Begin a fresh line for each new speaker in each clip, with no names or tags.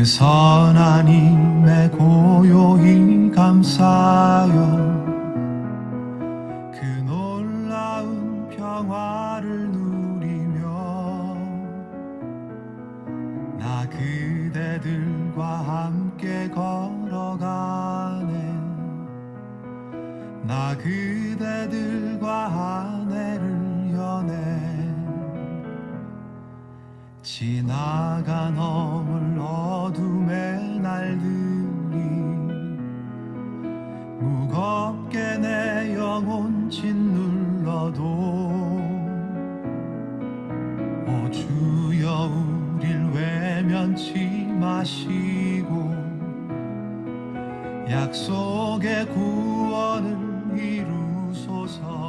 그 선한 힘에 고요히 감사하여 그 놀라운 평화를 누리며 나 그대들과 함께 걸어가네. 나 그대들과 하늘을 여네. 지나가 넘을 어둠의 날들이 무겁게 내 영혼 짓눌러도 오 주여 우릴 외면치 마시고 약속의 구원을 이루소서.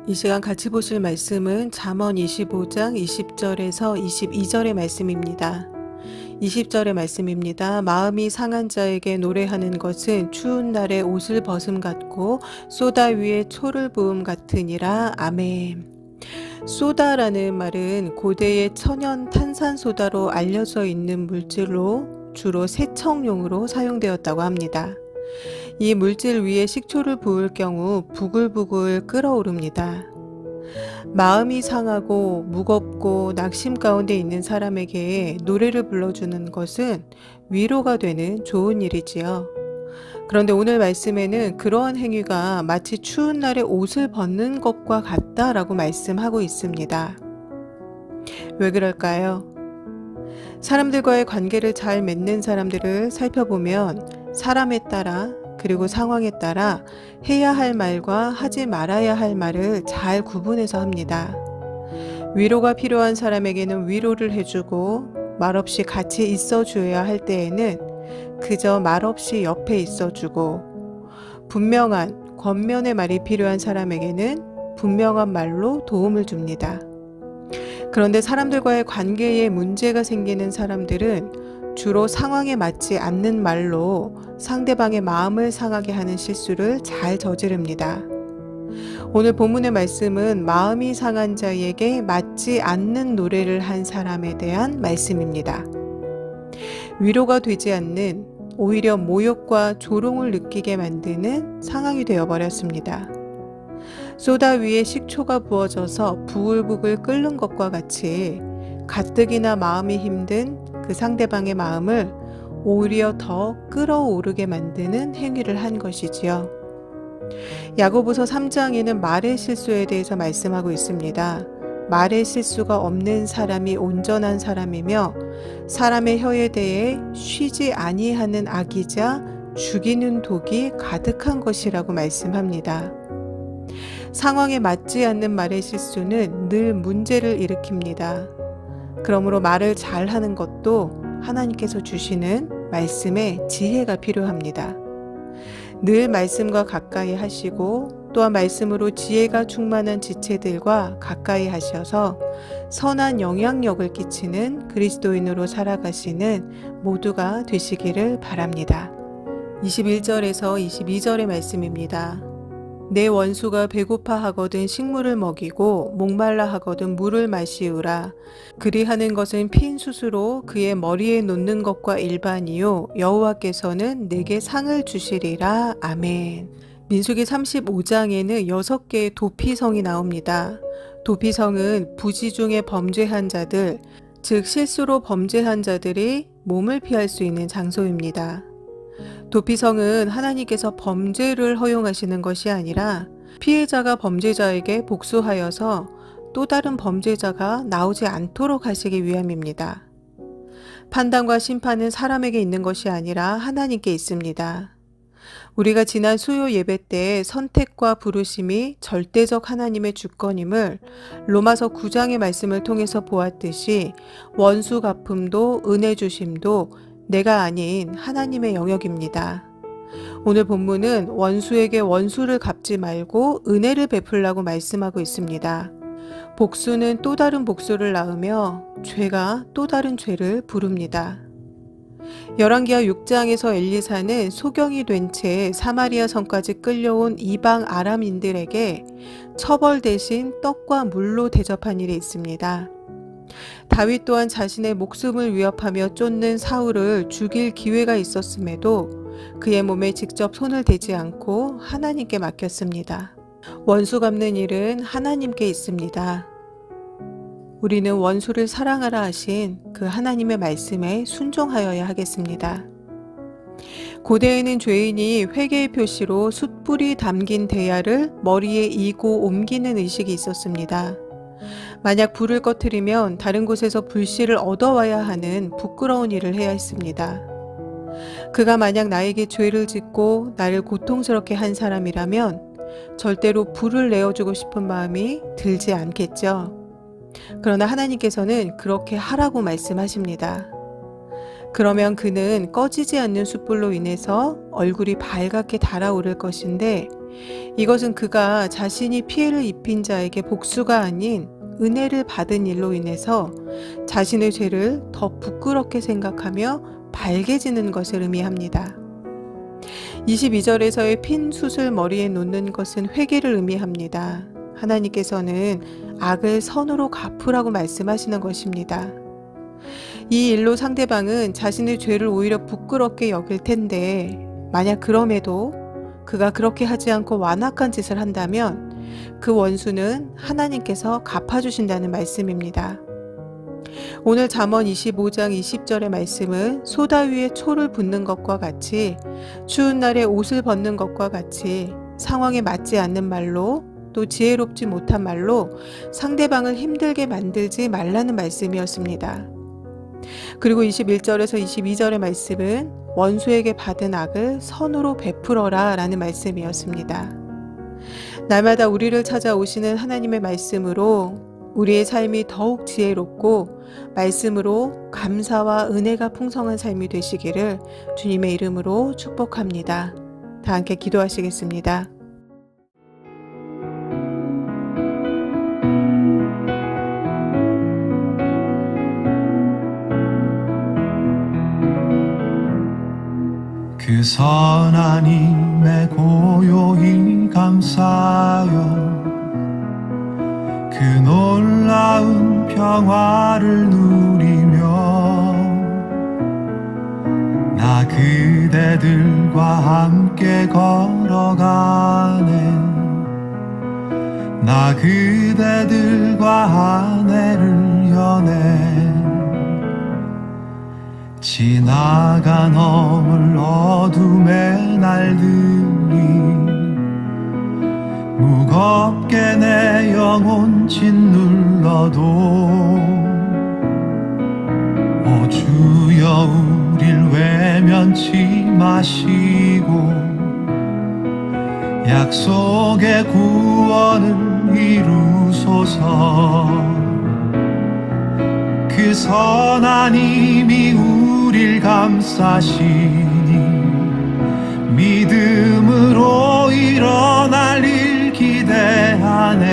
이 시간 같이 보실 말씀은 잠언 25장 20절에서 22절의 말씀입니다. 20절의 말씀입니다. 마음이 상한 자에게 노래하는 것은 추운 날에 옷을 벗음 같고 쏘다 위에 초를 부음 같으니라. 아멘. 쏘다라는 말은 고대의 천연 탄산소다로 알려져 있는 물질로 주로 세척용으로 사용되었다고 합니다. 이 물질 위에 식초를 부을 경우 부글부글 끓어오릅니다. 마음이 상하고 무겁고 낙심 가운데 있는 사람에게 노래를 불러주는 것은 위로가 되는 좋은 일이지요. 그런데 오늘 말씀에는 그러한 행위가 마치 추운 날에 옷을 벗는 것과 같다라고 말씀하고 있습니다. 왜 그럴까요? 사람들과의 관계를 잘 맺는 사람들을 살펴보면 사람에 따라 그리고 상황에 따라 해야 할 말과 하지 말아야 할 말을 잘 구분해서 합니다. 위로가 필요한 사람에게는 위로를 해주고 말없이 같이 있어줘야 할 때에는 그저 말없이 옆에 있어주고 분명한 권면의 말이 필요한 사람에게는 분명한 말로 도움을 줍니다. 그런데 사람들과의 관계에 문제가 생기는 사람들은 주로 상황에 맞지 않는 말로 상대방의 마음을 상하게 하는 실수를 잘 저지릅니다. 오늘 본문의 말씀은 마음이 상한 자에게 맞지 않는 노래를 한 사람에 대한 말씀입니다. 위로가 되지 않는 오히려 모욕과 조롱을 느끼게 만드는 상황이 되어버렸습니다. 쏘다 위에 식초가 부어져서 부글부글 끓는 것과 같이 가뜩이나 마음이 힘든 그 상대방의 마음을 오히려 더 끓어오르게 만드는 행위를 한 것이지요. 야고보서 3장에는 말의 실수에 대해서 말씀하고 있습니다. 말의 실수가 없는 사람이 온전한 사람이며 사람의 혀에 대해 쉬지 아니하는 악이자 죽이는 독이 가득한 것이라고 말씀합니다. 상황에 맞지 않는 말의 실수는 늘 문제를 일으킵니다. 그러므로 말을 잘하는 것도 하나님께서 주시는 말씀의 지혜가 필요합니다. 늘 말씀과 가까이 하시고 또한 말씀으로 지혜가 충만한 지체들과 가까이 하셔서 선한 영향력을 끼치는 그리스도인으로 살아가시는 모두가 되시기를 바랍니다. 21절에서 22절의 말씀입니다. 내 원수가 배고파 하거든 식물을 먹이고 목말라 하거든 물을 마시우라. 그리하는 것은 핀 숯으로 그의 머리에 놓는 것과 일반이요 여호와께서는 내게 상을 주시리라. 아멘. 민수기 35장에는 6개의 도피성이 나옵니다. 도피성은 부지 중에 범죄한 자들, 즉 실수로 범죄한 자들이 몸을 피할 수 있는 장소입니다. 도피성은 하나님께서 범죄를 허용하시는 것이 아니라 피해자가 범죄자에게 복수하여서 또 다른 범죄자가 나오지 않도록 하시기 위함입니다. 판단과 심판은 사람에게 있는 것이 아니라 하나님께 있습니다. 우리가 지난 수요 예배 때 선택과 부르심이 절대적 하나님의 주권임을 로마서 9장의 말씀을 통해서 보았듯이 원수 갚음도 은혜 주심도 내가 아닌 하나님의 영역입니다. 오늘 본문은 원수에게 원수를 갚지 말고 은혜를 베풀라고 말씀하고 있습니다. 복수는 또 다른 복수를 낳으며 죄가 또 다른 죄를 부릅니다. 열왕기하 6장에서 엘리사는 소경이 된 채 사마리아 성까지 끌려온 이방 아람인들에게 처벌 대신 떡과 물로 대접한 일이 있습니다. 다윗 또한 자신의 목숨을 위협하며 쫓는 사울을 죽일 기회가 있었음에도 그의 몸에 직접 손을 대지 않고 하나님께 맡겼습니다. 원수 갚는 일은 하나님께 있습니다. 우리는 원수를 사랑하라 하신 그 하나님의 말씀에 순종하여야 하겠습니다. 고대에는 죄인이 회개의 표시로 숯불이 담긴 대야를 머리에 이고 옮기는 의식이 있었습니다. 만약 불을 꺼뜨리면 다른 곳에서 불씨를 얻어와야 하는 부끄러운 일을 해야 했습니다. 그가 만약 나에게 죄를 짓고 나를 고통스럽게 한 사람이라면 절대로 불을 내어주고 싶은 마음이 들지 않겠죠. 그러나 하나님께서는 그렇게 하라고 말씀하십니다. 그러면 그는 꺼지지 않는 숯불로 인해서 얼굴이 발갛게 달아오를 것인데 이것은 그가 자신이 피해를 입힌 자에게 복수가 아닌 은혜를 받은 일로 인해서 자신의 죄를 더 부끄럽게 생각하며 발개지는 것을 의미합니다. 22절에서의 핀 숯을 머리에 놓는 것은 회개를 의미합니다. 하나님께서는 악을 선으로 갚으라고 말씀하시는 것입니다. 이 일로 상대방은 자신의 죄를 오히려 부끄럽게 여길 텐데 만약 그럼에도 그가 그렇게 하지 않고 완악한 짓을 한다면 그 원수는 하나님께서 갚아주신다는 말씀입니다. 오늘 잠언 25장 20절의 말씀은 소다 위에 초를 붓는 것과 같이 추운 날에 옷을 벗는 것과 같이 상황에 맞지 않는 말로 또 지혜롭지 못한 말로 상대방을 힘들게 만들지 말라는 말씀이었습니다. 그리고 21절에서 22절의 말씀은 원수에게 받은 악을 선으로 베풀어라 라는 말씀이었습니다. 날마다 우리를 찾아오시는 하나님의 말씀으로 우리의 삶이 더욱 지혜롭고 말씀으로 감사와 은혜가 풍성한 삶이 되시기를 주님의 이름으로 축복합니다. 다 함께 기도하시겠습니다.
그 선한 힘에 고요히 감사하여 그 놀라운 평화를 누리며 나 그대들과 함께 걸어가네 나 그대들과 하늘을 여네 지나가 넘을 어둠의 날들이 무겁게 내 영혼 짓눌러도 오 주여 우릴 외면치 마시고 약속의 구원을 이루소서 그 선한 힘이 우릴 감싸시니 믿음으로 일어날 일 기대하네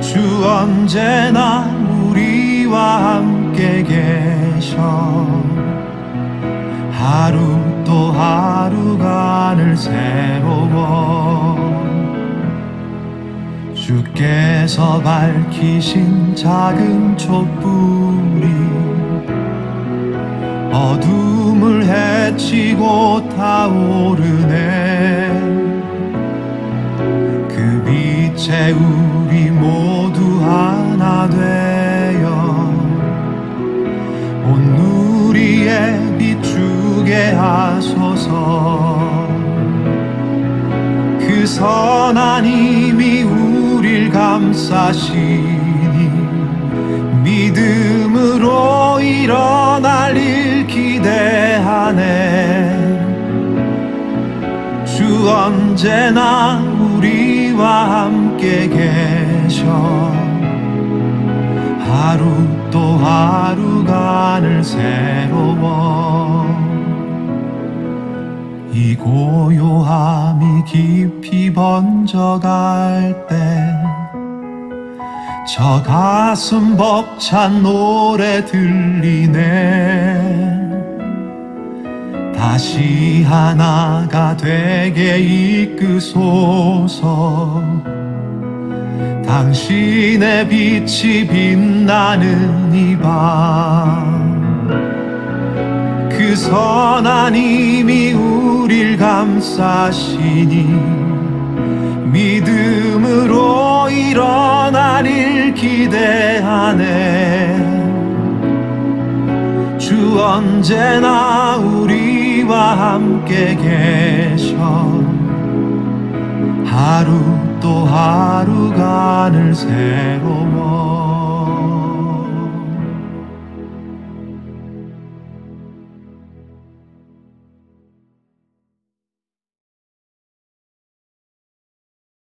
주 언제나 우리와 함께 계셔 하루 또 하루가 늘 새로워 주께서 밝히신 작은 촛불이 어둠을 헤치고 타오르네 그 빛에 우리 모두 하나 되어 온 누리에 비추게 하소서 그 선한 힘이 우릴 감싸시니 믿음으로 일어날 일 기대하네 주 언제나 우리와 함께 계셔 하루 또 하루가 늘 새로워 이 고요함이 깊이 번져갈 때 저 가슴 벅찬 노래 들리네. 다시 하나가 되게 이끄소서. 당신의 빛이 빛나는 이 밤, 그 선한 힘이 우릴 감싸시니 믿음으로 일어나릴 기대하네. 주 언제나 우리와 함께 계셔. 하루 또 하루가 늘 새로워.